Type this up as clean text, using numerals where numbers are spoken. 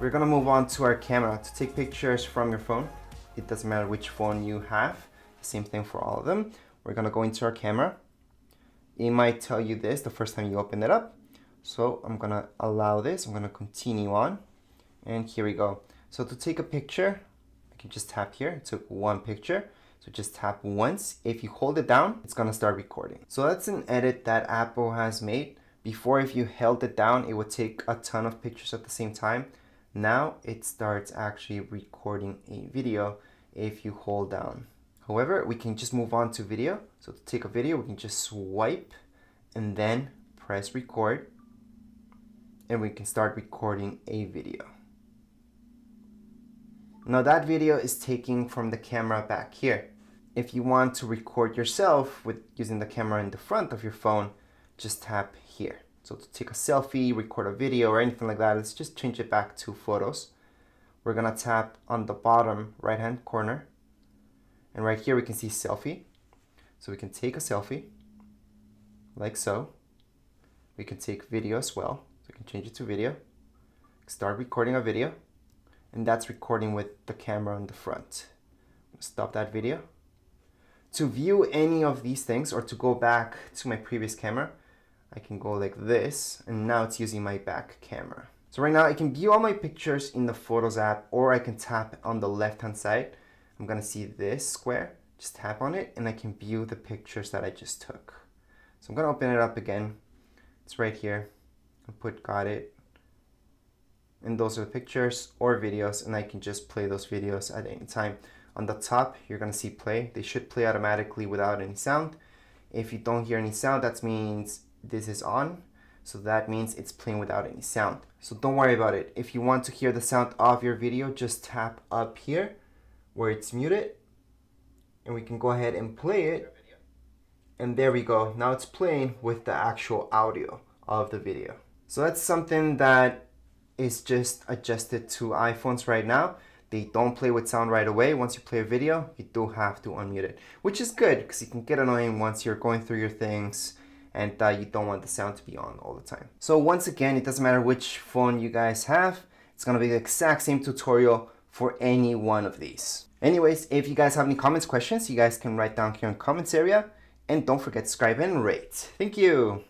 We're gonna move on to our camera to take pictures from your phone. It doesn't matter which phone you have, same thing for all of them. We're gonna go into our camera. It might tell you this the first time you open it up. So I'm gonna allow this, I'm gonna continue on, and here we go. So to take a picture, I can just tap here. It took one picture, so just tap once. If you hold it down, it's gonna start recording. So that's an edit that Apple has made. Before, if you held it down, it would take a ton of pictures at the same time. Now it starts actually recording a video if you hold down. However, we can just move on to video. So to take a video, we can just swipe and then press record, and we can start recording a video. Now that video is taken from the camera back here. If you want to record yourself with using the camera in the front of your phone, just tap here. So to take a selfie, record a video, or anything like that, let's just change it back to photos. We're gonna tap on the bottom right hand corner, and right here we can see selfie. So we can take a selfie like so. We can take video as well, so we can change it to video, start recording a video, and that's recording with the camera in the front. Stop that video. To view any of these things, or to go back to my previous camera, I can go like this, and now it's using my back camera. So right now I can view all my pictures in the Photos app, or I can tap on the left hand side. I'm gonna see this square, just tap on it, and I can view the pictures that I just took. So I'm gonna open it up again. It's right here. I put got it. And those are the pictures or videos, and I can just play those videos at any time. On the top, you're gonna see play. They should play automatically without any sound. If you don't hear any sound, that means this is on. So that means it's playing without any sound. So don't worry about it. If you want to hear the sound of your video, just tap up here where it's muted, and we can go ahead and play it. And there we go. Now it's playing with the actual audio of the video. So that's something that is just adjusted to iPhones right now. They don't play with sound right away. Once you play a video, you do have to unmute it, which is good because it can get annoying once you're going through your things and you don't want the sound to be on all the time. So once again, it doesn't matter which phone you guys have. It's gonna be the exact same tutorial for any one of these. Anyways, if you guys have any comments, questions, you guys can write down here in the comments area. And don't forget to subscribe and rate. Thank you.